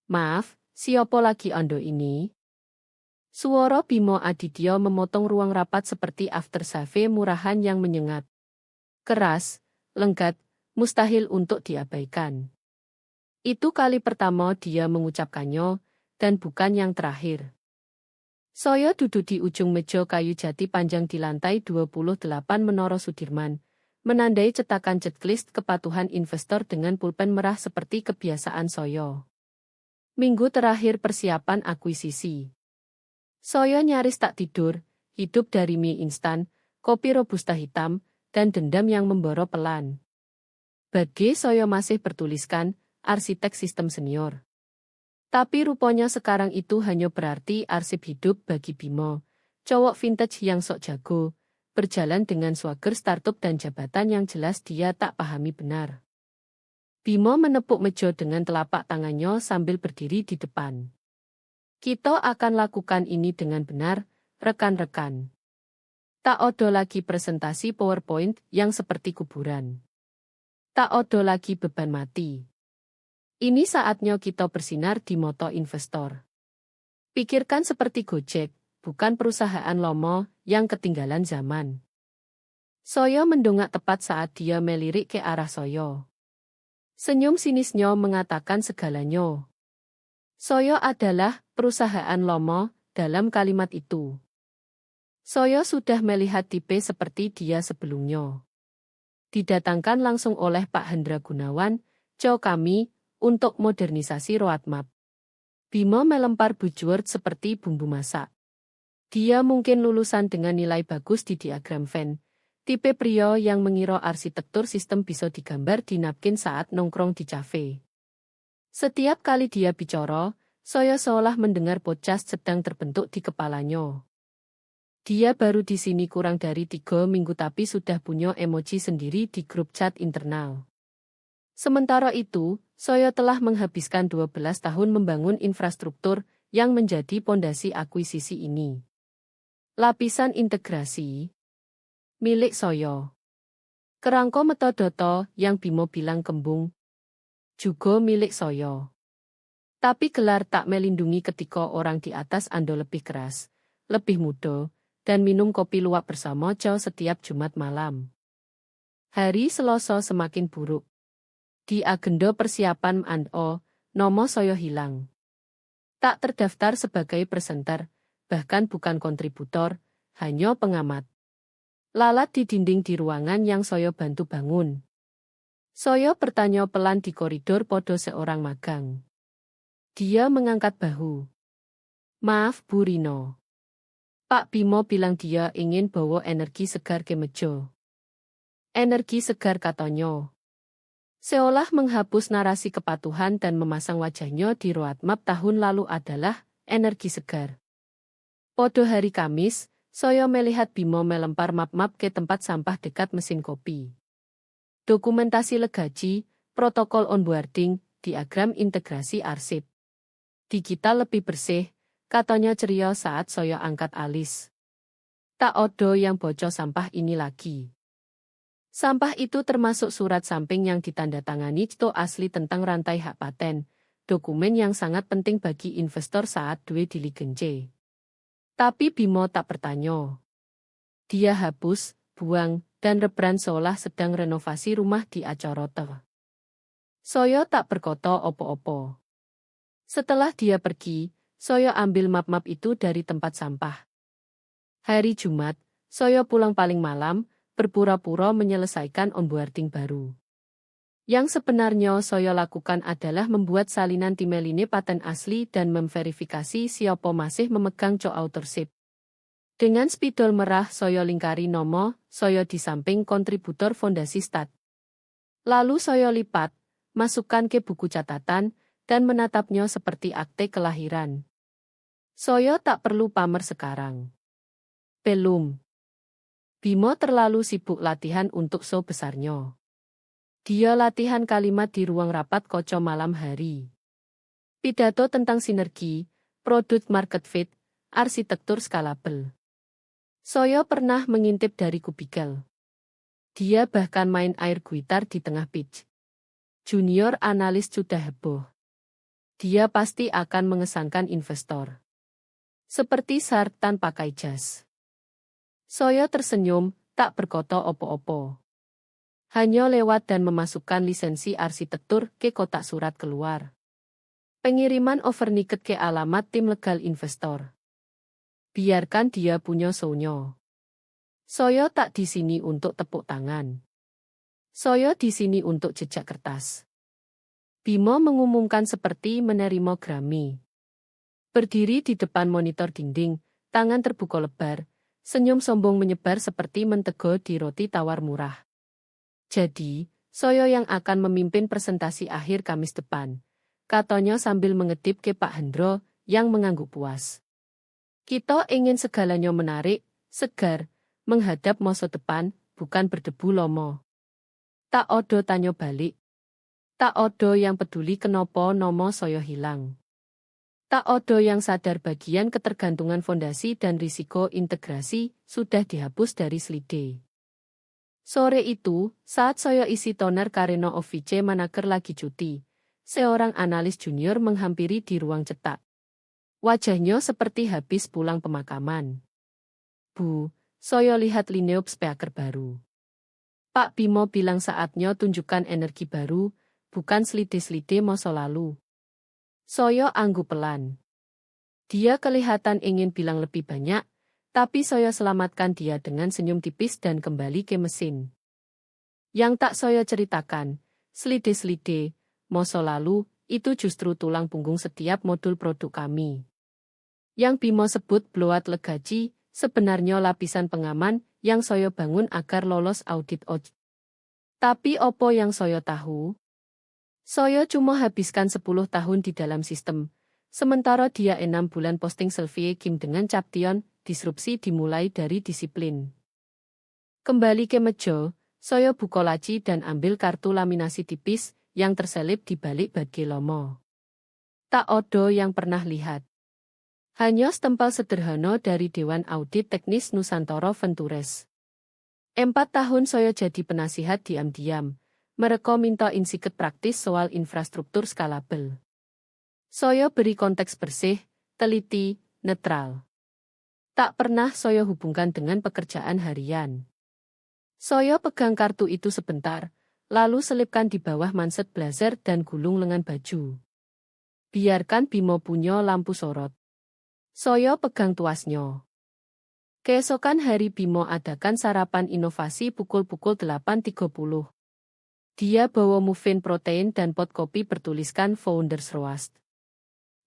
Maaf, siapa lagi Ando ini? Suara Bimo Aditya memotong ruang rapat seperti aftershave murahan yang menyengat. Keras, lengket, mustahil untuk diabaikan. Itu kali pertama dia mengucapkannya, dan bukan yang terakhir. Saya duduk di ujung meja kayu jati panjang di lantai 28 Menara Sudirman, menandai cetakan checklist kepatuhan investor dengan pulpen merah seperti kebiasaan saya. Minggu terakhir persiapan akuisisi. Saya nyaris tak tidur, hidup dari mie instan, kopi robusta hitam, dan dendam yang memboro pelan. Bagi saya masih bertuliskan, arsitek sistem senior. Tapi rupanya sekarang itu hanya berarti arsip hidup bagi Bimo, cowok vintage yang sok jago, berjalan dengan swagger startup dan jabatan yang jelas dia tak pahami benar. Bimo menepuk meja dengan telapak tangannya sambil berdiri di depan. Kita akan lakukan ini dengan benar, rekan-rekan. Tak ada lagi presentasi PowerPoint yang seperti kuburan. Tak ada lagi beban mati. Ini saatnya kita bersinar di mata investor. Pikirkan seperti Gojek, bukan perusahaan lomo yang ketinggalan zaman. Saya mendongak tepat saat dia melirik ke arah saya. Senyum sinisnya mengatakan segalanya. Saya adalah perusahaan lomo dalam kalimat itu. Saya sudah melihat tipe seperti dia sebelumnya. Didatangkan langsung oleh Pak Hendra Gunawan, CEO kami, untuk modernisasi roadmap. Bimo melempar buzzword seperti bumbu masak. Dia mungkin lulusan dengan nilai bagus di diagram Venn. Tipe pria yang mengira arsitektur sistem bisa digambar di napkin saat nongkrong di cafe. Setiap kali dia bicara, saya seolah mendengar podcast sedang terbentuk di kepalanya. Dia baru di sini kurang dari 3 minggu tapi sudah punya emoji sendiri di grup chat internal. Sementara itu, saya telah menghabiskan 12 tahun membangun infrastruktur yang menjadi pondasi akuisisi ini. Lapisan integrasi milik saya. Kerangka metodologi yang Bimo bilang kembung juga milik saya. Tapi gelar tak melindungi ketika orang di atas Ando lebih keras, lebih muda, dan minum kopi luwak bersama Joe setiap Jumat malam. Hari Selasa semakin buruk. Di agenda persiapan Ando, nomo saya hilang. Tak terdaftar sebagai presenter, bahkan bukan kontributor, hanya pengamat. Lalat di dinding di ruangan yang saya bantu bangun. Saya bertanya pelan di koridor podo seorang magang. Dia mengangkat bahu. Maaf Bu Rino. Pak Bimo bilang dia ingin bawa energi segar ke meja. Energi segar katanya. Seolah menghapus narasi kepatuhan dan memasang wajahnya di roadmap tahun lalu adalah energi segar. Podo hari Kamis, saya melihat Bimo melempar map-map ke tempat sampah dekat mesin kopi. Dokumentasi legaji, protokol onboarding, diagram integrasi arsip. Digital lebih bersih, katanya ceria saat saya angkat alis. Tak ada yang bocor sampah ini lagi. Sampah itu termasuk surat samping yang ditandatangani Cito asli tentang rantai hak paten, dokumen yang sangat penting bagi investor saat duwe diligence. Tapi Bimo tak bertanya. Dia hapus, buang, dan rebrand seolah sedang renovasi rumah di acara teh. Saya tak berkata opo-opo. Setelah dia pergi, saya ambil map-map itu dari tempat sampah. Hari Jumat, saya pulang paling malam, berpura-pura menyelesaikan onboarding baru. Yang sebenarnya saya lakukan adalah membuat salinan timeline paten asli dan memverifikasi siapa masih memegang co-authorship. Dengan spidol merah saya lingkari nomo, saya di samping kontributor fondasi stat. Lalu saya lipat, masukkan ke buku catatan, dan menatapnya seperti akte kelahiran. Saya tak perlu pamer sekarang. Belum. Bimo terlalu sibuk latihan untuk show besarnya. Dia latihan kalimat di ruang rapat koco malam hari. Pidato tentang sinergi, product market fit, arsitektur scalable. Saya pernah mengintip dari kubikel. Dia bahkan main air gitar di tengah pitch. Junior analis sudah heboh. Dia pasti akan mengesankan investor. Seperti Shark Tank pakai jas. Saya tersenyum, tak berkata opo-opo. Hanya lewat dan memasukkan lisensi arsitektur ke kotak surat keluar. Pengiriman overnight ke alamat tim legal investor. Biarkan dia punya shownya. Saya tak di sini untuk tepuk tangan. Saya di sini untuk jejak kertas. Bimo mengumumkan seperti menerima Grammy. Berdiri di depan monitor dinding, tangan terbuka lebar, senyum sombong menyebar seperti mentega di roti tawar murah. Jadi, saya yang akan memimpin presentasi akhir Kamis depan, katanya sambil mengedip ke Pak Hendro yang mengangguk puas. Kita ingin segalanya menarik, segar, menghadap masa depan, bukan berdebu lomo. Tak odo tanya balik. Tak odo yang peduli kenapa nomo saya hilang. Tak odo yang sadar bagian ketergantungan fondasi dan risiko integrasi sudah dihapus dari slide. Sore itu, saat saya isi toner Kareno OVC Manaker lagi cuti, seorang analis junior menghampiri di ruang cetak. Wajahnya seperti habis pulang pemakaman. Bu, saya lihat lineop speaker baru. Pak Bimo bilang saatnya tunjukkan energi baru, bukan slide-slide masa lalu. Saya anggu pelan. Dia kelihatan ingin bilang lebih banyak, tapi saya selamatkan dia dengan senyum tipis dan kembali ke mesin. Yang tak saya ceritakan, slide-slide, masa lalu, itu justru tulang punggung setiap modul produk kami. Yang Bimo sebut blowout legacy, sebenarnya lapisan pengaman yang saya bangun agar lolos audit OJ. Tapi opo yang saya tahu? Saya cuma habiskan 10 tahun di dalam sistem, sementara dia 6 bulan posting selfie Kim dengan Caption, disrupsi dimulai dari disiplin. Kembali ke meja, saya buka laci dan ambil kartu laminasi tipis yang terselip di balik badge lomo. Tak odo yang pernah lihat. Hanya stempel sederhana dari Dewan Audit Teknis Nusantara Ventures. 4 tahun saya jadi penasihat diam-diam. Mereka minta insight praktis soal infrastruktur skalabel. Saya beri konteks bersih, teliti, netral. Tak pernah saya hubungkan dengan pekerjaan harian. Saya pegang kartu itu sebentar, lalu selipkan di bawah manset blazer dan gulung lengan baju. Biarkan Bimo punya lampu sorot. Saya pegang tuasnya. Keesokan hari Bimo adakan sarapan inovasi pukul 8.30. Dia bawa muffin protein dan pot kopi bertuliskan Founders Roast.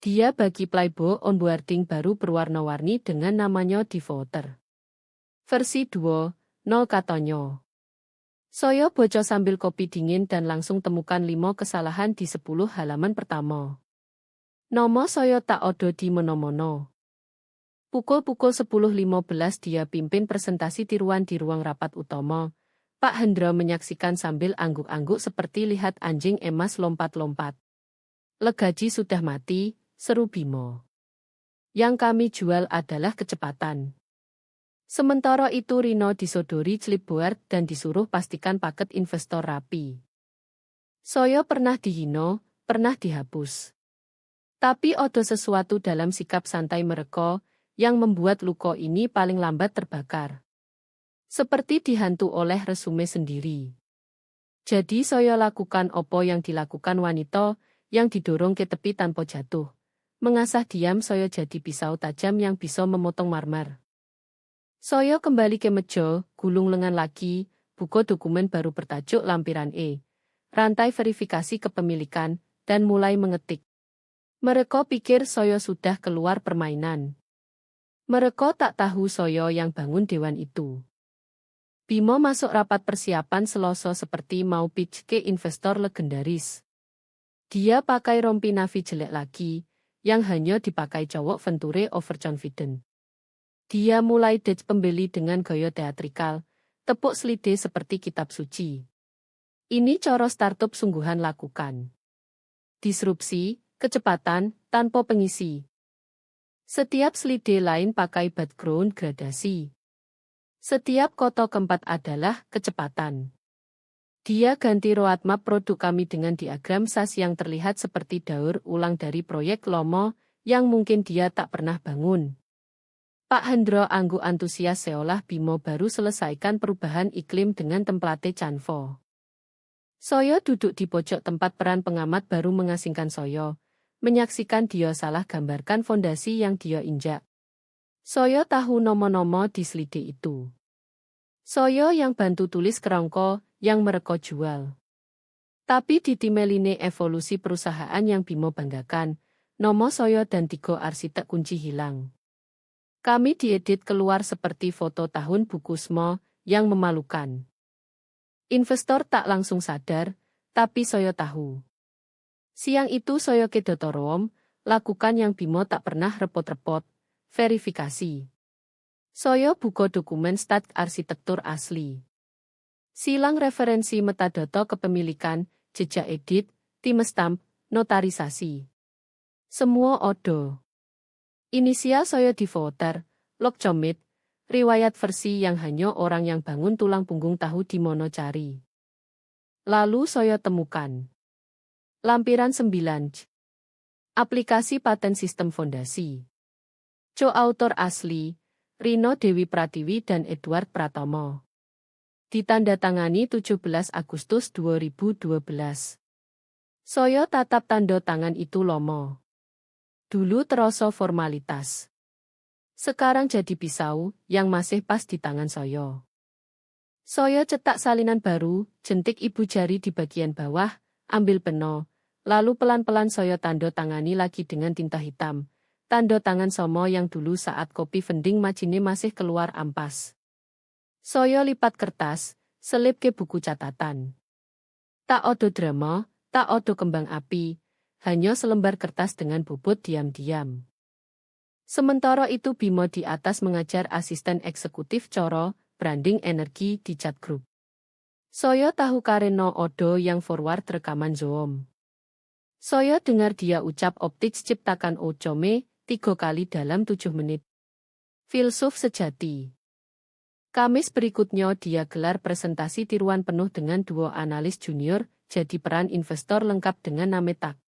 Dia bagi playbook onboarding baru berwarna-warni dengan namanya Devoter. Versi 2.0 katanya. Saya baca sambil kopi dingin dan langsung temukan 5 kesalahan di 10 halaman pertama. Nomo saya tak odo di mono-mono. Pukul 10.15 dia pimpin presentasi tiruan di ruang rapat utama. Pak Hendra menyaksikan sambil angguk-angguk seperti lihat anjing emas lompat-lompat. Legacy sudah mati, seru Bimo. Yang kami jual adalah kecepatan. Sementara itu Rino disodori clipboard dan disuruh pastikan paket investor rapi. Saya pernah dihino, pernah dihapus. Tapi ada sesuatu dalam sikap santai mereka yang membuat luka ini paling lambat terbakar. Seperti dihantu oleh resume sendiri. Jadi saya lakukan apa yang dilakukan wanita yang didorong ke tepi tanpa jatuh. Mengasah diam saya jadi pisau tajam yang bisa memotong marmer. Saya kembali ke meja, gulung lengan lagi, buka dokumen baru bertajuk lampiran E. Rantai verifikasi kepemilikan, dan mulai mengetik. Mereka pikir saya sudah keluar permainan. Mereka tak tahu saya yang bangun dewan itu. Bimo masuk rapat persiapan Selasa seperti mau pitch ke investor legendaris. Dia pakai rompi navy jelek lagi, yang hanya dipakai cowok Venture overconfident. Dia mulai dodge pembeli dengan gaya teatrikal, tepuk slide seperti kitab suci. Ini cara startup sungguhan lakukan. Disrupsi, kecepatan, tanpa pengisi. Setiap slide lain pakai background gradasi. Setiap kotak keempat adalah kecepatan. Dia ganti roadmap produk kami dengan diagram SAS yang terlihat seperti daur ulang dari proyek Lomo yang mungkin dia tak pernah bangun. Pak Hendro anggu antusias seolah Bimo baru selesaikan perubahan iklim dengan template Canva. Soyo duduk di pojok tempat peran pengamat baru mengasingkan Soyo, menyaksikan dia salah gambarkan fondasi yang dia injak. Soyo tahu nomo-nomo di selide itu. Soyo yang bantu tulis kerangka, yang mereka jual. Tapi di timeline evolusi perusahaan yang Bimo banggakan, nomo Soyo dan 3 arsitek kunci hilang. Kami diedit keluar seperti foto tahun buku Smo yang memalukan. Investor tak langsung sadar, tapi Soyo tahu. Siang itu Soyo ke Dotorom, lakukan yang Bimo tak pernah repot-repot, verifikasi. Soyo buka dokumen stat arsitektur asli. Silang referensi metadata kepemilikan, jejak edit, timestamp, notarisasi. Semua odo. Inisial Soyo di voter, log comit, riwayat versi yang hanya orang yang bangun tulang punggung tahu di mono cari. Lalu Soyo temukan. Lampiran 9. Aplikasi paten sistem fondasi. Co-autor asli, Rino Dewi Pratiwi dan Edward Pratomo. Ditandatangani 17 Agustus 2012. Soyo tatap tanda tangan itu Lomo. Dulu terasa formalitas. Sekarang jadi pisau yang masih pas di tangan Soyo. Soyo cetak salinan baru, jentik ibu jari di bagian bawah, ambil peno, lalu pelan-pelan Soyo tanda tangani lagi dengan tinta hitam. Tanda tangan Somo yang dulu saat kopi vending machine masih keluar ampas. Soyo lipat kertas, selip ke buku catatan. Tak odo drama, tak odo kembang api. Hanya selembar kertas dengan bobot diam-diam. Sementara itu Bimo di atas mengajar asisten eksekutif Coro, branding energi di chat group. Soyo tahu kareno odo yang forward rekaman Zoom. Soyo dengar dia ucap optik ciptakan Ocome 3 kali dalam 7 menit. Filsuf sejati. Kamis berikutnya dia gelar presentasi tiruan penuh dengan 2 analis junior, jadi peran investor lengkap dengan nametak.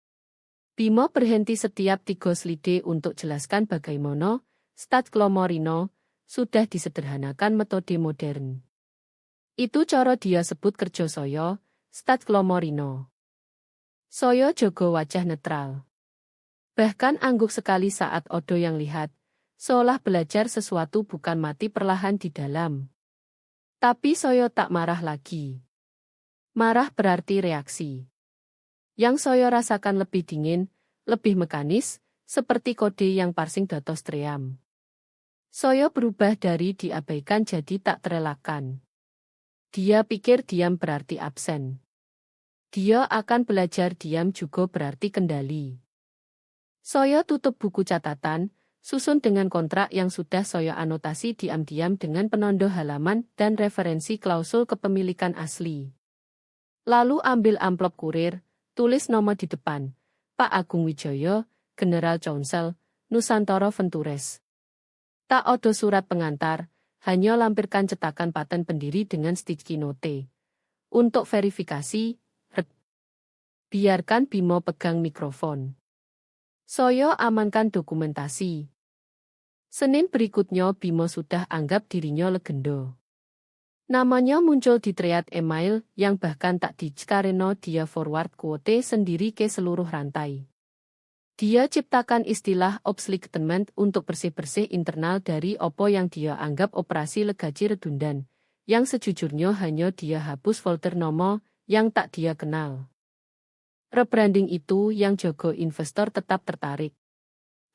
Bimo berhenti setiap 3 slide untuk jelaskan bagaimana stat Glomorino sudah disederhanakan metode modern. Itu cara dia sebut kerja Soyo, stat Glomorino. Soyo jogo wajah netral. Bahkan angguk sekali saat odo yang lihat, seolah belajar sesuatu bukan mati perlahan di dalam. Tapi Soyo tak marah lagi. Marah berarti reaksi. Yang Soyo rasakan lebih dingin, lebih mekanis, seperti kode yang parsing datos tream. Soyo berubah dari diabaikan jadi tak terelakkan. Dia pikir diam berarti absen. Dia akan belajar diam juga berarti kendali. Soyo tutup buku catatan, susun dengan kontrak yang sudah Soyo anotasi diam-diam dengan penondo halaman dan referensi klausul kepemilikan asli. Lalu ambil amplop kurir, tulis nama di depan, Pak Agung Wijoyo, General Counsel, Nusantara Ventures. Tak odo surat pengantar, hanya lampirkan cetakan paten pendiri dengan sticky note. Untuk verifikasi, biarkan Bimo pegang mikrofon. Soyo amankan dokumentasi. Senin berikutnya Bimo sudah anggap dirinya legenda. Namanya muncul di thread email yang bahkan tak karena dia forward quote sendiri ke seluruh rantai. Dia ciptakan istilah obsligtement untuk bersih-bersih internal dari opo yang dia anggap operasi legaji redundan, yang sejujurnya hanya dia hapus folder nomo yang tak dia kenal. Rebranding itu yang jago investor tetap tertarik.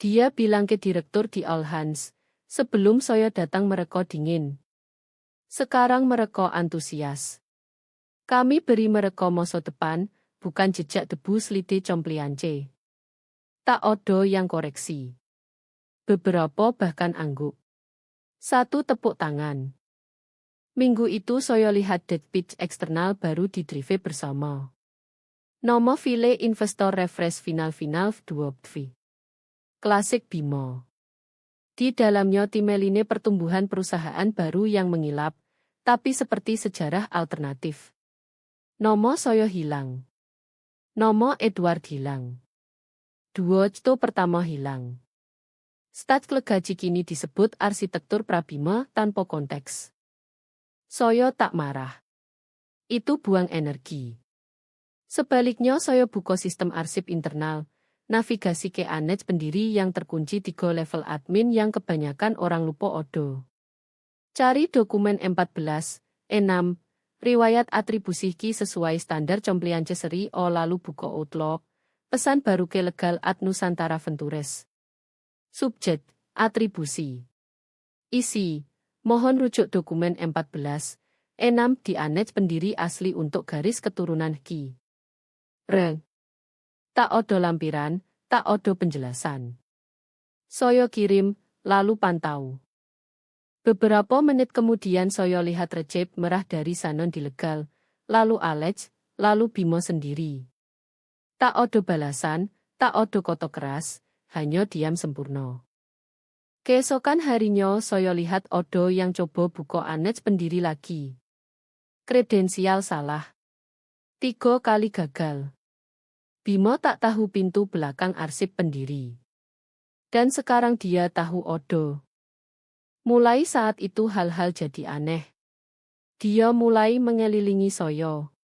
Dia bilang ke direktur di All Hands, sebelum Soyo datang mereka dingin. Sekarang mereka antusias. Kami beri mereka masa depan, bukan jejak debu slide compliance. Tak odo yang koreksi. Beberapa bahkan angguk. 1 tepuk tangan. Minggu itu Soyo lihat dead pitch eksternal baru di drive bersama. Nomo file investor refresh final-final 2 Klasik Bimo. Di dalamnya timeline pertumbuhan perusahaan baru yang mengilap, tapi seperti sejarah alternatif. Nomo saya hilang. Nomo Edward hilang. Duoco pertama hilang. Stat Klegaji kini disebut arsitektur Prabima tanpa konteks. Saya tak marah. Itu buang energi. Sebaliknya saya buka sistem arsip internal, navigasi ke Anet pendiri yang terkunci 3 level admin yang kebanyakan orang lupa odo. Cari dokumen 14, 6, riwayat atribusi ki sesuai standar compliance seri o lalu buka Outlook, pesan baru ke legal at Nusantara Ventures. Subjek, atribusi. Isi, mohon rujuk dokumen 14, 6 di Anet pendiri asli untuk garis keturunan ki. Reng. Tak odo lampiran, tak odo penjelasan. Soyo kirim, lalu pantau. Beberapa menit kemudian Soyo lihat Recep merah dari Sanon di legal, lalu Alex, lalu Bimo sendiri. Tak odo balasan, tak odo koto keras, hanya diam sempurna. Keesokan harinya Soyo lihat odo yang coba buka Anet pendiri lagi. Kredensial salah. 3 kali gagal. Bimo tak tahu pintu belakang arsip pendiri. Dan sekarang dia tahu odo. Mulai saat itu hal-hal jadi aneh. Dia mulai mengelilingi Soyo.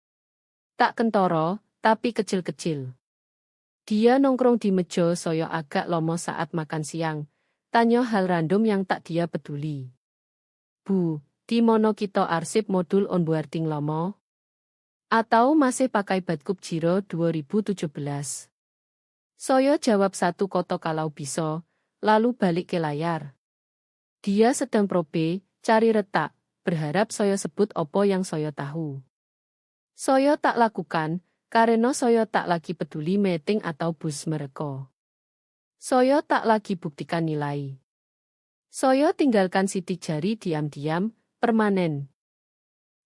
Tak kentoro, tapi kecil-kecil. Dia nongkrong di meja Soyo agak lomo saat makan siang, tanya hal random yang tak dia peduli. Bu, di mono kita arsip modul onboarding lomo? Atau masih pakai Batkup Jiro 2017? Soyo jawab satu koto kalau bisa, lalu balik ke layar. Dia sedang probe, cari retak, berharap Soyo sebut opo yang Soyo tahu. Soyo tak lakukan, karena Soyo tak lagi peduli meeting atau bus mereka. Soyo tak lagi buktikan nilai. Soyo tinggalkan sidik jari diam-diam, permanen.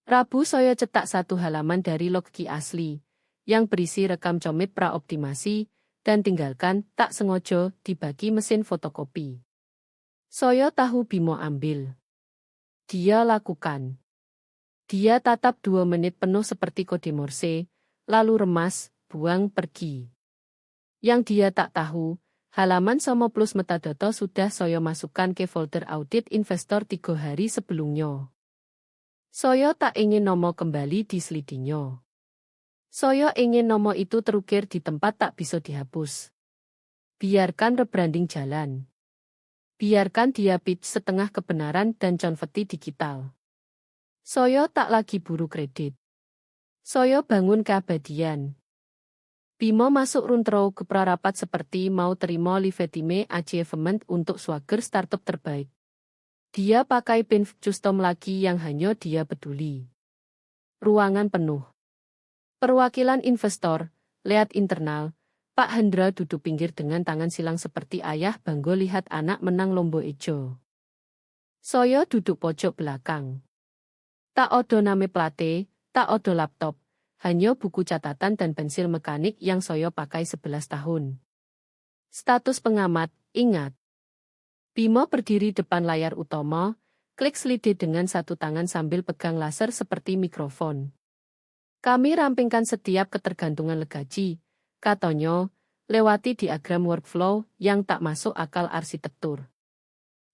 Rabu Soyo cetak 1 halaman dari logki asli, yang berisi rekam comit praoptimasi, dan tinggalkan tak sengaja dibagi mesin fotokopi. Soyo tahu Bimo ambil. Dia lakukan. Dia tatap 2 menit penuh seperti kode Morse, lalu remas, buang pergi. Yang dia tak tahu, halaman Somo plus metadata sudah Soyo masukkan ke folder audit investor 3 hari sebelumnya. Soyo tak ingin nomo kembali di slidinya. Soyo ingin nomo itu terukir di tempat tak bisa dihapus. Biarkan rebranding jalan. Biarkan dia pitch setengah kebenaran dan konversi digital. Soyo tak lagi buru kredit. Soyo bangun keabadian. Bimo masuk runtrow ke prarapat seperti mau terima Livetime achievement untuk swagger startup terbaik. Dia pakai pin custom lagi yang hanya dia peduli. Ruangan penuh. Perwakilan investor, lihat internal, Pak Hendra duduk pinggir dengan tangan silang seperti ayah bangga lihat anak menang lomba ijo. Soyo duduk pojok belakang. Tak odo name plate, tak odo laptop, hanya buku catatan dan pensil mekanik yang Soyo pakai 11 tahun. Status pengamat, ingat. Bimo berdiri depan layar utama, klik slide dengan satu tangan sambil pegang laser seperti mikrofon. Kami rampingkan setiap ketergantungan legaji, katanya, lewati diagram workflow yang tak masuk akal arsitektur.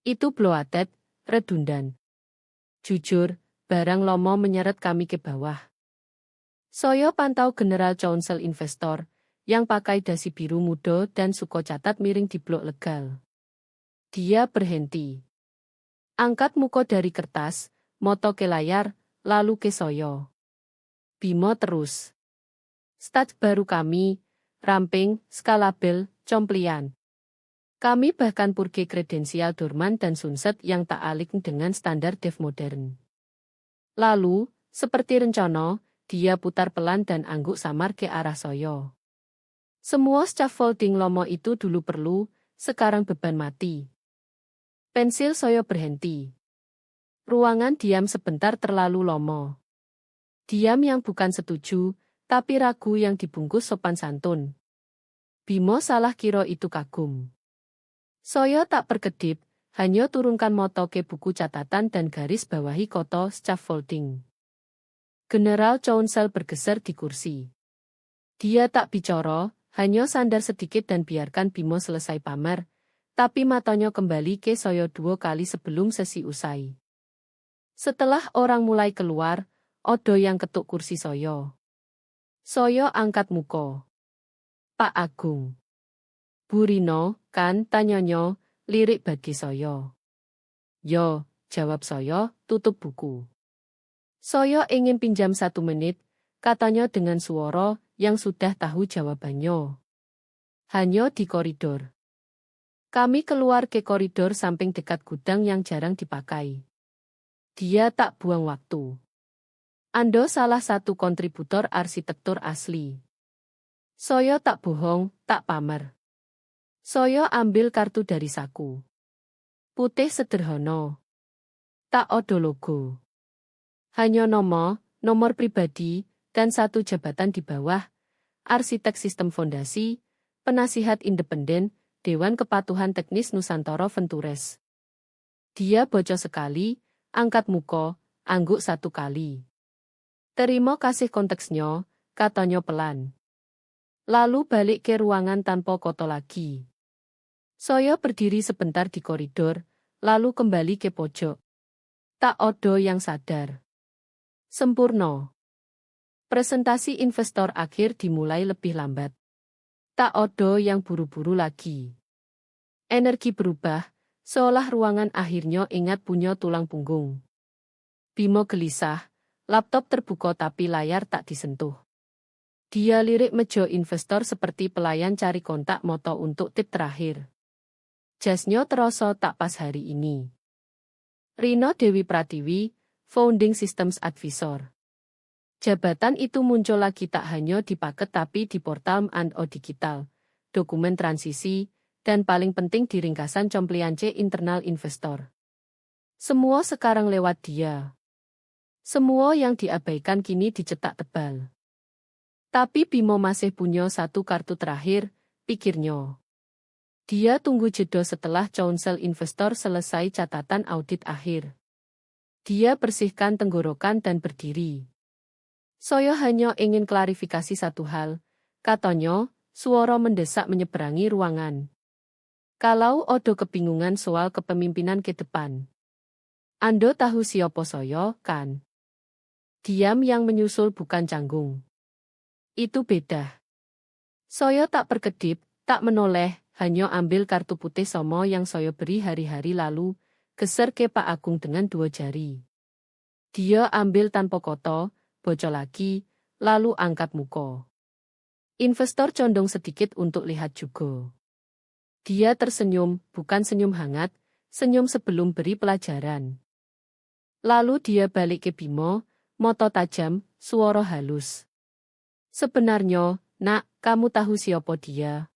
Itu bloated, redundan. Jujur, barang lomo menyeret kami ke bawah. Soyo pantau General Counsel Investor, yang pakai dasi biru muda dan suko catat miring di blok legal. Dia berhenti. Angkat muka dari kertas, moto ke layar, lalu ke Soyo. Bimo terus. Stats baru kami, ramping, skalabel, complian. Kami bahkan purge kredensial dorman dan sunset yang tak alik dengan standar dev modern. Lalu, seperti rencana, dia putar pelan dan angguk samar ke arah Soyo. Semua scaffolding lomo itu dulu perlu, sekarang beban mati. Pensil Soyo berhenti. Ruangan diam sebentar terlalu lomo. Diam yang bukan setuju, tapi ragu yang dibungkus sopan santun. Bimo salah kira itu kagum. Soyo tak berkedip, hanya turunkan moto ke buku catatan dan garis bawahi koto scaffolding. General Chounsel bergeser di kursi. Dia tak bicara, hanya sandar sedikit dan biarkan Bimo selesai pamer, tapi matanya kembali ke Soyo 2 kali sebelum sesi usai. Setelah orang mulai keluar, Odo yang ketuk kursi Soyo. Soyo angkat muka. Pak Agung. Bu Rino, kan, tanyonyo, lirik bagi Soyo. Yo, jawab Soyo, tutup buku. Soyo ingin pinjam 1 menit, katanya dengan suara yang sudah tahu jawabannya. Hanya di koridor. Kami keluar ke koridor samping dekat gudang yang jarang dipakai. Dia tak buang waktu. Ando salah satu kontributor arsitektur asli. Soyo tak bohong, tak pamer. Soyo ambil kartu dari saku. Putih sederhana. Tak ada logo. Hanya nomor pribadi, dan 1 jabatan di bawah, arsitek sistem fondasi, penasihat independen, Dewan Kepatuhan Teknis Nusantara Ventures. Dia bocor sekali, angkat muka, angguk 1 kali. Terima kasih konteksnya, katanya pelan. Lalu balik ke ruangan tanpa kata lagi. Soyo berdiri sebentar di koridor, lalu kembali ke pojok. Tak ada yang sadar. Sempurna. Presentasi investor akhir dimulai lebih lambat. Tak ada yang buru-buru lagi. Energi berubah, seolah ruangan akhirnya ingat punya tulang punggung. Bimo gelisah, laptop terbuka tapi layar tak disentuh. Dia lirik meja investor seperti pelayan cari kontak moto untuk tip terakhir. Jasnya terasa tak pas hari ini. Rino Dewi Pratiwi, Founding Systems Advisor. Jabatan itu muncul lagi tak hanya di paket tapi di portal M&O Digital, dokumen transisi, dan paling penting di ringkasan compliance internal investor. Semua sekarang lewat dia. Semua yang diabaikan kini dicetak tebal. Tapi Bimo masih punya 1 kartu terakhir, pikirnya. Dia tunggu jeda setelah Chounsel investor selesai catatan audit akhir. Dia bersihkan tenggorokan dan berdiri. Soyo hanya ingin klarifikasi 1 hal, katanya, suara mendesak menyeberangi ruangan. Kalau Odo kebingungan soal kepemimpinan ke depan. Ando tahu siapa Soyo, kan? Diam yang menyusul bukan canggung. Itu beda. Soyo tak berkedip, tak menoleh, hanya ambil kartu putih Somo yang Soyo beri hari-hari lalu, geser ke Pak Agung dengan 2 jari. Dia ambil tanpa koto, bocor lagi, lalu angkat muka. Investor condong sedikit untuk lihat juga. Dia tersenyum, bukan senyum hangat, senyum sebelum beri pelajaran. Lalu dia balik ke Bimo, mata tajam, suara halus. Sebenarnya, nak, kamu tahu siapa dia?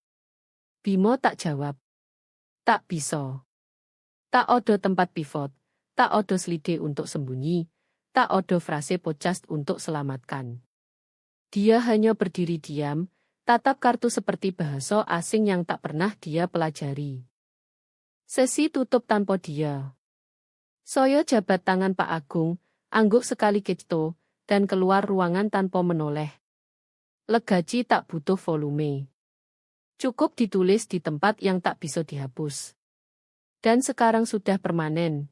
Bimo tak jawab. Tak bisa. Tak ada tempat pivot, tak ada slide untuk sembunyi, tak ada frase podcast untuk selamatkan. Dia hanya berdiri diam, tatap kartu seperti bahasa asing yang tak pernah dia pelajari. Sesi tutup tanpa dia. Soyo jabat tangan Pak Agung, angguk sekali kesto, dan keluar ruangan tanpa menoleh. Legaji tak butuh volume. Cukup ditulis di tempat yang tak bisa dihapus. Dan sekarang sudah permanen.